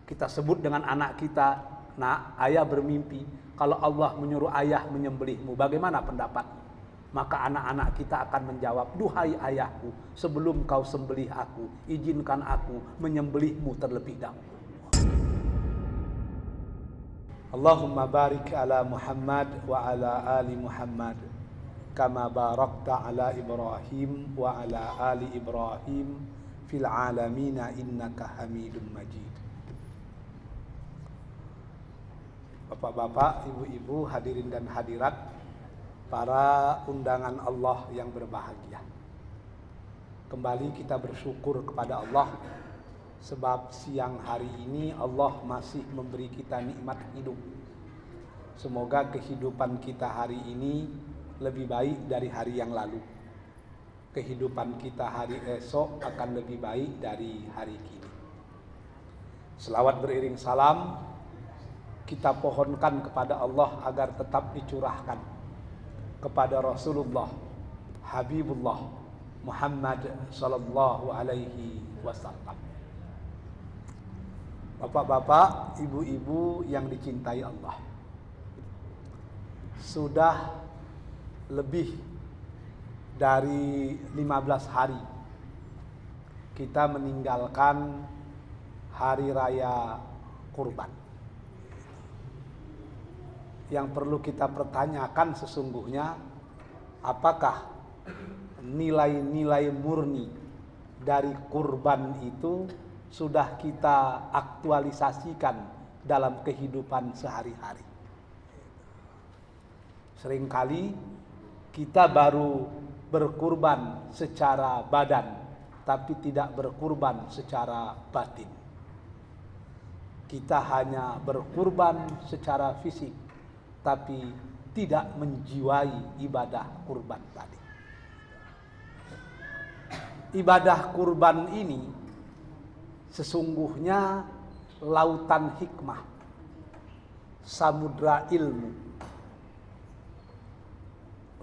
Kita sebut dengan anak kita, "Nak, ayah bermimpi kalau Allah menyuruh ayah menyembelihmu. Bagaimana pendapatmu?" Maka anak-anak kita akan menjawab, "Duhai ayahku, sebelum kau sembelih aku, izinkan aku menyembelihmu terlebih dahulu." Allahumma barik ala Muhammad wa ala ali Muhammad kama barakta ala Ibrahim wa ala ali Ibrahim fil alamina innaka Hamidum Majid. Bapak-bapak, ibu-ibu, hadirin dan hadirat, para undangan Allah yang berbahagia. Kembali kita bersyukur kepada Allah sebab siang hari ini Allah masih memberi kita nikmat hidup. Semoga kehidupan kita hari ini lebih baik dari hari yang lalu. Kehidupan kita hari esok akan lebih baik dari hari kini. Selawat beriring salam kita pohonkan kepada Allah agar tetap dicurahkan kepada Rasulullah Habibullah Muhammad sallallahu alaihi wasallam. Bapak-bapak, ibu-ibu yang dicintai Allah, sudah lebih dari 15 hari kita meninggalkan hari raya Kurban. Yang perlu kita pertanyakan sesungguhnya, apakah nilai-nilai murni dari kurban itu sudah kita aktualisasikan dalam kehidupan sehari-hari? Seringkali kita baru berkurban secara badan, tapi tidak berkurban secara batin. Kita hanya berkurban secara fisik, tapi tidak menjiwai ibadah kurban tadi. Ibadah kurban ini sesungguhnya lautan hikmah, samudra ilmu,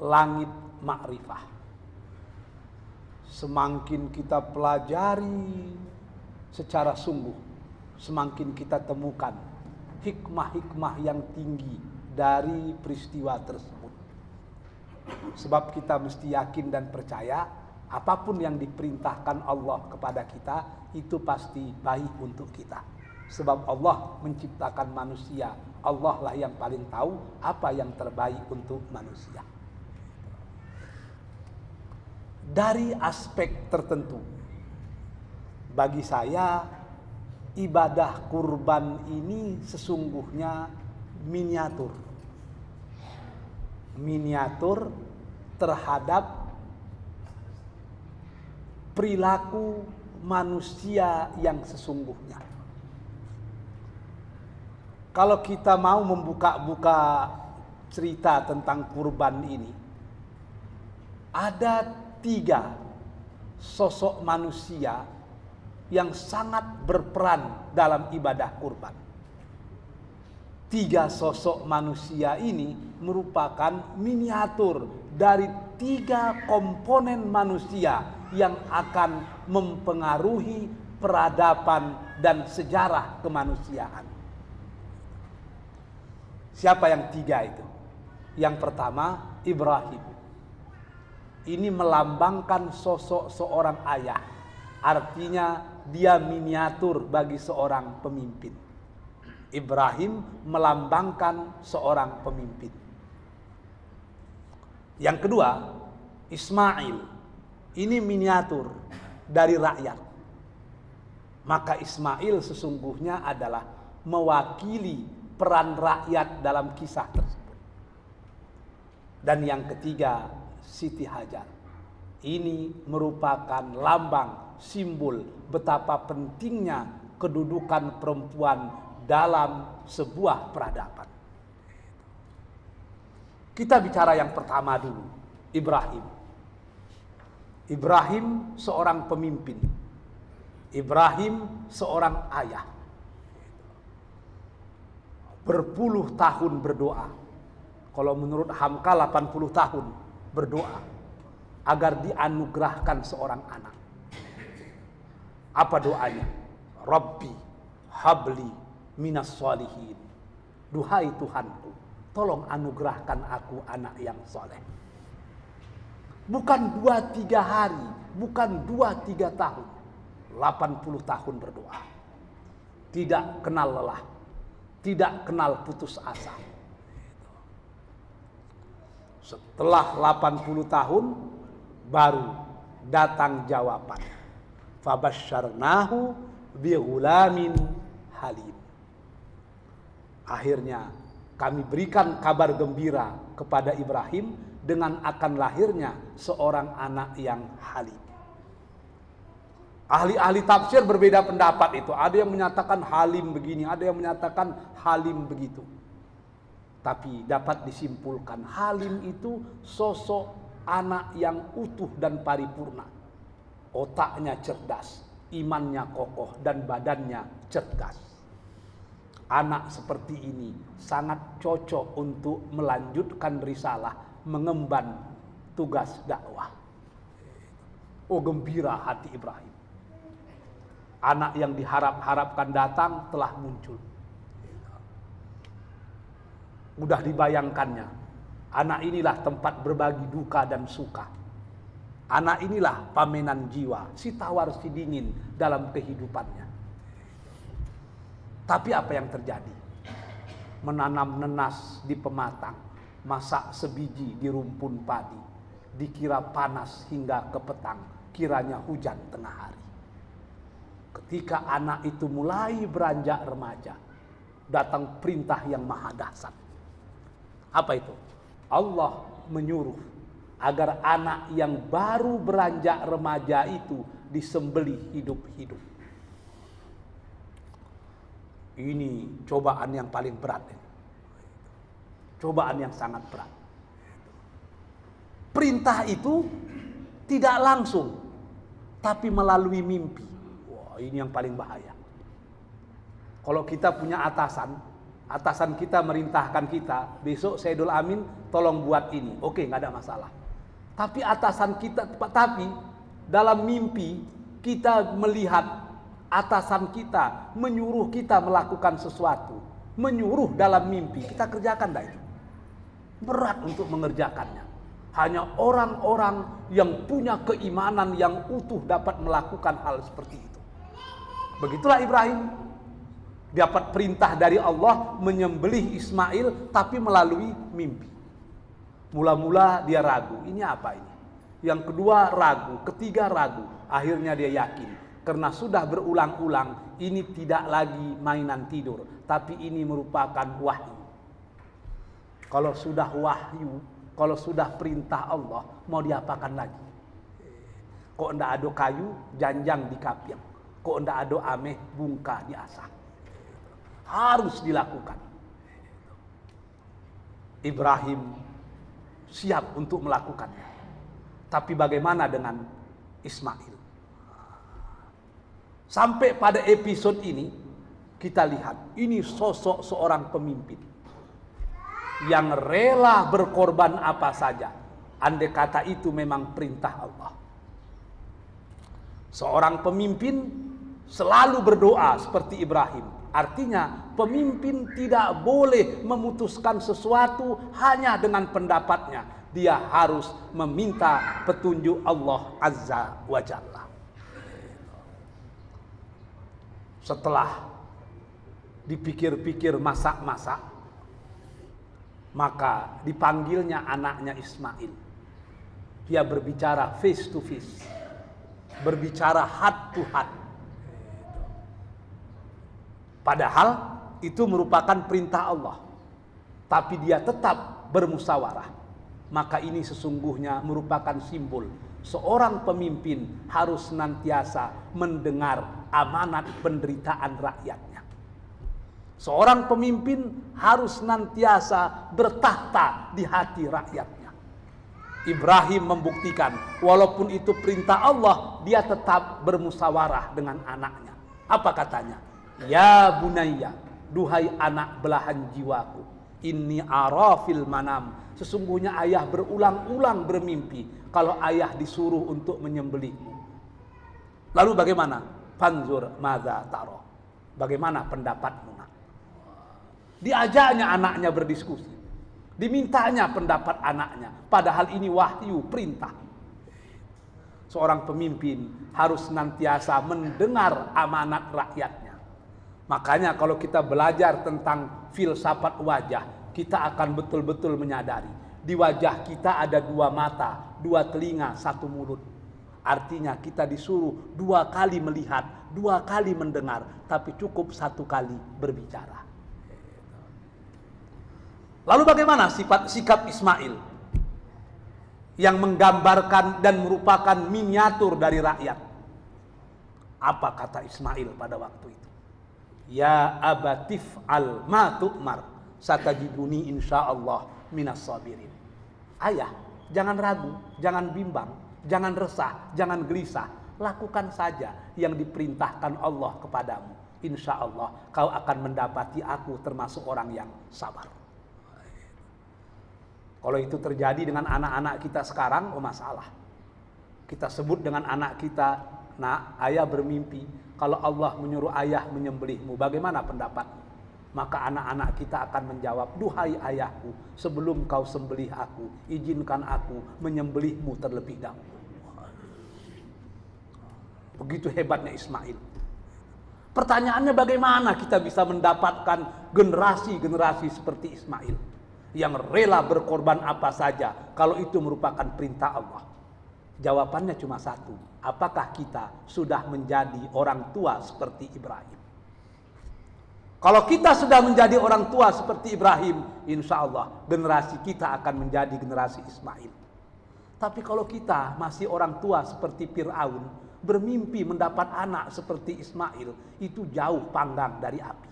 langit makrifah. Semakin kita pelajari secara sungguh, semakin kita temukan hikmah-hikmah yang tinggi dari peristiwa tersebut. Sebab kita mesti yakin dan percaya apapun yang diperintahkan Allah kepada kita itu pasti baik untuk kita. Sebab Allah menciptakan manusia, Allah lah yang paling tahu apa yang terbaik untuk manusia. Dari aspek tertentu, bagi saya ibadah kurban ini sesungguhnya miniatur terhadap perilaku manusia yang sesungguhnya. Kalau kita mau membuka-buka cerita tentang kurban ini, ada 3 sosok manusia yang sangat berperan dalam ibadah kurban. 3 sosok manusia ini merupakan miniatur dari 3 komponen manusia yang akan mempengaruhi peradaban dan sejarah kemanusiaan. Siapa yang 3 itu? Yang pertama, Ibrahim. Ini melambangkan sosok seorang ayah. Artinya dia miniatur bagi seorang pemimpin. Ibrahim melambangkan seorang pemimpin. Yang kedua, Ismail. Ini miniatur dari rakyat. Maka Ismail sesungguhnya adalah mewakili peran rakyat dalam kisah tersebut. Dan yang ketiga, Siti Hajar. Ini merupakan lambang, simbol betapa pentingnya kedudukan perempuan dalam sebuah peradaban. Kita bicara yang pertama dulu, Ibrahim. Ibrahim seorang pemimpin. Ibrahim seorang ayah. Berpuluh tahun berdoa. Kalau menurut Hamka 80 tahun berdoa agar dianugerahkan seorang anak. Apa doanya? Rabbi habli minas sholihin. Duhai Tuhanku, tolong anugerahkan aku anak yang soleh. Bukan 2-3 hari, bukan 2-3 tahun, 80 tahun berdoa. Tidak kenal lelah, tidak kenal putus asa. Setelah 80 tahun baru datang jawaban. Fabasyarnahu bighulamin halim. Akhirnya kami berikan kabar gembira kepada Ibrahim dengan akan lahirnya seorang anak yang halim. Ahli-ahli tafsir berbeda pendapat itu. Ada yang menyatakan halim begini, ada yang menyatakan halim begitu. Tapi dapat disimpulkan, halim itu sosok anak yang utuh dan paripurna. Otaknya cerdas, imannya kokoh, dan badannya cerdas. Anak seperti ini sangat cocok untuk melanjutkan risalah, mengemban tugas dakwah. Oh, gembira hati Ibrahim. Anak yang diharap-harapkan datang telah muncul. Mudah dibayangkannya. Anak inilah tempat berbagi duka dan suka. Anak inilah pamenan jiwa, si tawar si dingin dalam kehidupannya. Tapi apa yang terjadi? Menanam nenas di pematang, masak sebiji di rumpun padi, dikira panas hingga ke petang, kiranya hujan tengah hari. Ketika anak itu mulai beranjak remaja, datang perintah yang maha dahsyat. Apa itu? Allah menyuruh agar anak yang baru beranjak remaja itu disembelih hidup-hidup. Ini cobaan yang paling berat. Cobaan yang sangat berat. Perintah itu tidak langsung, tapi melalui mimpi. Wah, ini yang paling bahaya. Kalau kita punya atasan kita merintahkan kita, besok Sayyidul Amin tolong buat ini. Oke, nggak ada masalah. Tapi tapi dalam mimpi kita melihat atasan kita menyuruh kita melakukan sesuatu, menyuruh dalam mimpi, kita kerjakan dah itu. Berat untuk mengerjakannya. Hanya orang-orang yang punya keimanan yang utuh dapat melakukan hal seperti itu. Begitulah Ibrahim. Dapat perintah dari Allah menyembelih Ismail, tapi melalui mimpi. Mula-mula dia ragu, ini apa ini? Yang kedua ragu, ketiga ragu. Akhirnya dia yakin. Karena sudah berulang-ulang, ini tidak lagi mainan tidur, tapi ini merupakan wahyu. Kalau sudah wahyu, kalau sudah perintah Allah, mau diapakan lagi? Kok ndak ada kayu, janjang di kapiang. Kok ndak ada ameh, bungka di asah. Harus dilakukan. Ibrahim siap untuk melakukannya. Tapi bagaimana dengan Ismail? Sampai pada episode ini kita lihat ini sosok seorang pemimpin yang rela berkorban apa saja andai kata itu memang perintah Allah. Seorang pemimpin selalu berdoa seperti Ibrahim. Artinya pemimpin tidak boleh memutuskan sesuatu hanya dengan pendapatnya. Dia harus meminta petunjuk Allah Azza wa Jalla. Setelah dipikir-pikir masak-masak, maka dipanggilnya anaknya Ismail. Dia berbicara face to face, berbicara heart to heart. Padahal itu merupakan perintah Allah, tapi dia tetap bermusyawarah. Maka ini sesungguhnya merupakan simbol seorang pemimpin harus senantiasa mendengar amanat penderitaan rakyatnya. Seorang pemimpin harus senantiasa bertahta di hati rakyatnya. Ibrahim membuktikan walaupun itu perintah Allah, dia tetap bermusyawarah dengan anaknya. Apa katanya? Ya bunayya, duhai anak belahan jiwaku, inni ara fil manam, sesungguhnya ayah berulang-ulang bermimpi kalau ayah disuruh untuk menyembelihmu. Lalu bagaimana? Fanzur madza tara. Bagaimana pendapatmu nak? Diajaknya anaknya berdiskusi. Dimintanya pendapat anaknya. Padahal ini wahyu, perintah. Seorang pemimpin harus senantiasa mendengar amanat rakyatnya. Makanya kalau kita belajar tentang filsafat wajah, kita akan betul-betul menyadari di wajah kita ada 2 mata, 2 telinga, 1 mulut. Artinya kita disuruh 2 kali melihat, 2 kali mendengar, tapi cukup 1 kali berbicara. Lalu bagaimana sikap Ismail yang menggambarkan dan merupakan miniatur dari rakyat? Apa kata Ismail pada waktu itu? Ya abatif al ma tu'mar satajiduni insyaallah minas sabirin. Ayah, jangan ragu, jangan bimbang, jangan resah, jangan gelisah. Lakukan saja yang diperintahkan Allah kepadamu. Insyaallah kau akan mendapati aku termasuk orang yang sabar. Kalau itu terjadi dengan anak-anak kita sekarang, masalah. Kita sebut dengan anak kita, nak, ayah bermimpi kalau Allah menyuruh ayah menyembelihmu, bagaimana pendapatmu? Maka anak-anak kita akan menjawab, duhai ayahku, sebelum kau sembelih aku, izinkan aku menyembelihmu terlebih dahulu. Begitu hebatnya Ismail. Pertanyaannya, bagaimana kita bisa mendapatkan generasi-generasi seperti Ismail yang rela berkorban apa saja kalau itu merupakan perintah Allah? Jawabannya cuma satu. Apakah kita sudah menjadi orang tua seperti Ibrahim? Kalau kita sudah menjadi orang tua seperti Ibrahim, insya Allah generasi kita akan menjadi generasi Ismail. Tapi kalau kita masih orang tua seperti Fir'aun, bermimpi mendapat anak seperti Ismail, itu jauh panggang dari api.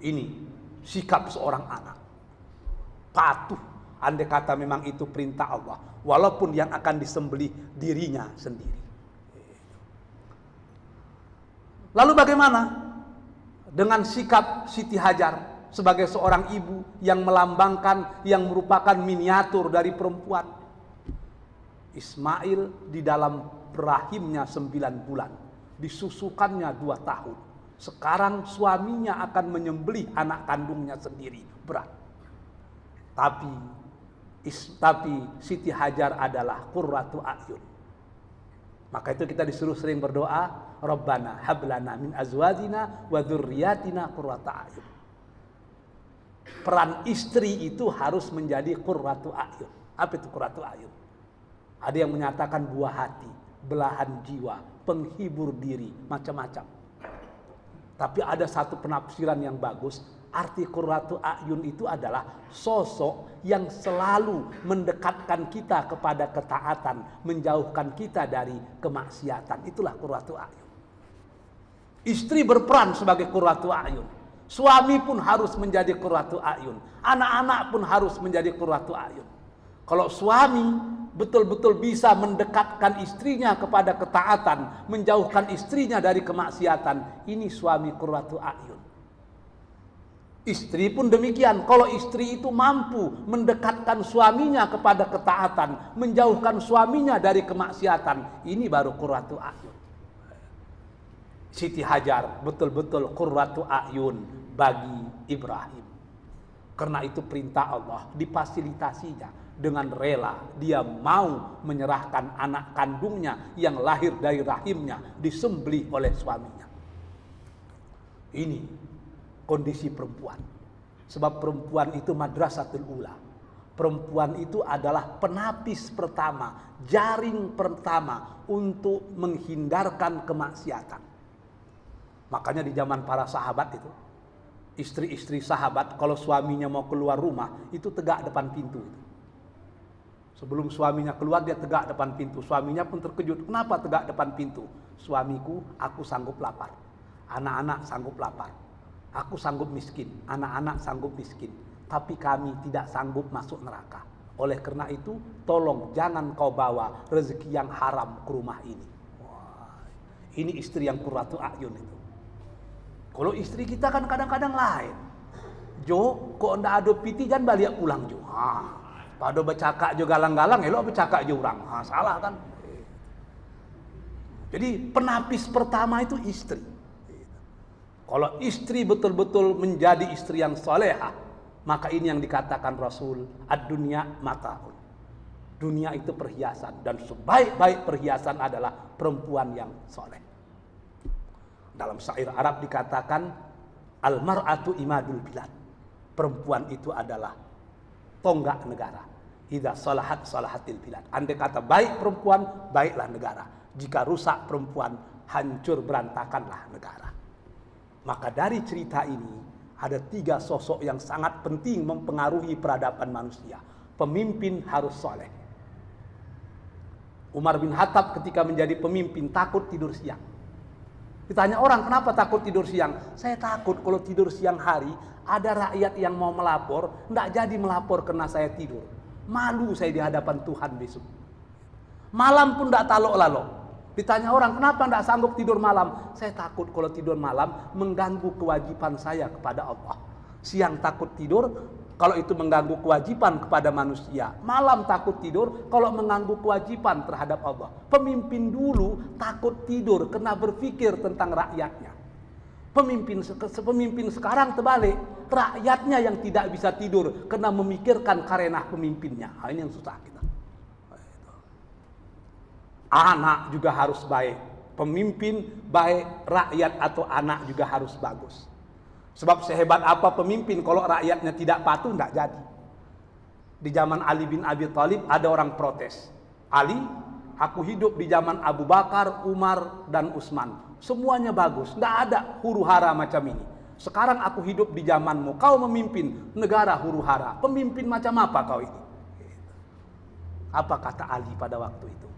Ini sikap seorang anak. Patuh, andai kata memang itu perintah Allah, walaupun yang akan disembelih dirinya sendiri. Lalu bagaimana dengan sikap Siti Hajar sebagai seorang ibu yang melambangkan, yang merupakan miniatur dari perempuan? Ismail di dalam rahimnya 9 bulan, disusukannya 2 tahun. Sekarang suaminya akan menyembelih anak kandungnya sendiri, berat. Tapi Siti Hajar adalah qurratu a'yun. Maka itu kita disuruh sering berdoa, Rabbana hablana min azwajina wa dzurriyyatina qurrata a'yun. Peran istri itu harus menjadi qurratu a'yun. Apa itu qurratu a'yun? Ada yang menyatakan buah hati, belahan jiwa, penghibur diri, macam-macam. Tapi ada satu penafsiran yang bagus. Arti qurratu a'yun itu adalah sosok yang selalu mendekatkan kita kepada ketaatan, menjauhkan kita dari kemaksiatan. Itulah qurratu a'yun. Istri berperan sebagai qurratu a'yun. Suami pun harus menjadi qurratu a'yun. Anak-anak pun harus menjadi qurratu a'yun. Kalau suami betul-betul bisa mendekatkan istrinya kepada ketaatan, menjauhkan istrinya dari kemaksiatan, ini suami qurratu a'yun. Istri pun demikian. Kalau istri itu mampu mendekatkan suaminya kepada ketaatan, menjauhkan suaminya dari kemaksiatan, ini baru qurratu a'yun. Siti Hajar betul-betul qurratu a'yun bagi Ibrahim. Karena itu perintah Allah, difasilitasinya dengan rela. Dia mau menyerahkan anak kandungnya yang lahir dari rahimnya, disembelih oleh suaminya. Ini kondisi perempuan. Sebab perempuan itu madrasatul ula. Perempuan itu adalah penapis pertama, jaring pertama untuk menghindarkan kemaksiatan. Makanya di zaman para sahabat itu, istri-istri sahabat kalau suaminya mau keluar rumah, itu tegak depan pintu itu. Sebelum suaminya keluar, dia tegak depan pintu. Suaminya pun terkejut. Kenapa tegak depan pintu? Suamiku, aku sanggup lapar. Anak-anak sanggup lapar. Aku sanggup miskin, anak-anak sanggup miskin, tapi kami tidak sanggup masuk neraka. Oleh karena itu, tolong jangan kau bawa rezeki yang haram ke rumah ini. Wah, ini istri yang qurratu a'yun itu. Kalau istri kita kan kadang-kadang lain. Jo, kok ndak ada piti jangan balik pulang jo. Pada bercakap jo galang-galang, elok bercakap jo orang. Salah kan? Jadi penapis pertama itu istri. Kalau istri betul-betul menjadi istri yang solehah, maka ini yang dikatakan Rasul, ad-dunya mata'un. Dunia itu perhiasan, dan sebaik-baik perhiasan adalah perempuan yang soleh. Dalam syair Arab dikatakan al-mar'atu imadul bilad. Perempuan itu adalah tonggak negara. Idza salahat salahatil bilad. Andai kata baik perempuan, baiklah negara. Jika rusak perempuan, hancur berantakanlah negara. Maka dari cerita ini ada 3 sosok yang sangat penting mempengaruhi peradaban manusia. Pemimpin harus soleh. Umar bin Khattab ketika menjadi pemimpin takut tidur siang. Ditanya orang, kenapa takut tidur siang? Saya takut kalau tidur siang hari, ada rakyat yang mau melapor, tidak jadi melapor karena saya tidur. Malu saya di hadapan Tuhan besok. Malam pun tidak talok-lalok. Ditanya orang, kenapa tidak sanggup tidur malam? Saya takut kalau tidur malam mengganggu kewajiban saya kepada Allah. Siang takut tidur, kalau itu mengganggu kewajiban kepada manusia. Malam takut tidur kalau mengganggu kewajiban terhadap Allah. Pemimpin dulu takut tidur karena berpikir tentang rakyatnya. Pemimpin sekarang terbalik. Rakyatnya yang tidak bisa tidur karena memikirkan karenah pemimpinnya. Nah, ini yang susah kita. Anak juga harus baik. Pemimpin baik, rakyat atau anak juga harus bagus. Sebab sehebat apa pemimpin kalau rakyatnya tidak patuh, tidak jadi. Di zaman Ali bin Abi Thalib ada orang protes. Ali, aku hidup di zaman Abu Bakar, Umar, dan Utsman. Semuanya bagus, tidak ada huru hara macam ini. Sekarang aku hidup di zamanmu, kau memimpin negara huru hara. Pemimpin macam apa kau ini? Apa kata Ali pada waktu itu?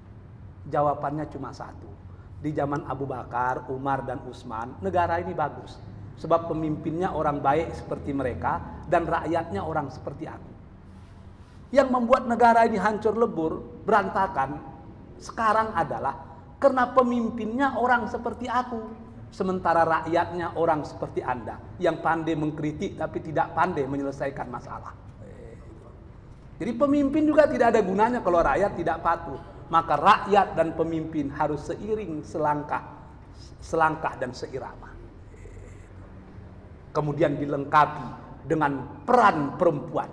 Jawabannya cuma satu. Di zaman Abu Bakar, Umar, dan Utsman, negara ini bagus. Sebab pemimpinnya orang baik seperti mereka dan rakyatnya orang seperti aku. Yang membuat negara ini hancur lebur, berantakan sekarang adalah karena pemimpinnya orang seperti aku. Sementara rakyatnya orang seperti Anda yang pandai mengkritik tapi tidak pandai menyelesaikan masalah. Jadi pemimpin juga tidak ada gunanya kalau rakyat tidak patuh. Maka rakyat dan pemimpin harus seiring selangkah dan seirama. Kemudian dilengkapi dengan peran perempuan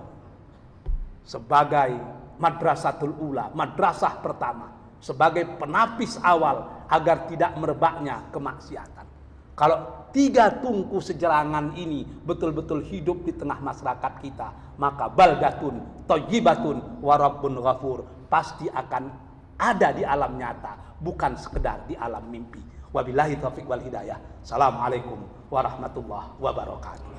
sebagai madrasatul ula, madrasah pertama, sebagai penapis awal agar tidak merebaknya kemaksiatan. Kalau 3 tungku sejerangan ini betul-betul hidup di tengah masyarakat kita, maka baldatun thayyibatun wa rabbun ghafur pasti akan ada di alam nyata, bukan sekedar di alam mimpi. Wabillahi taufiq wal hidayah. Assalamualaikum warahmatullahi wabarakatuh.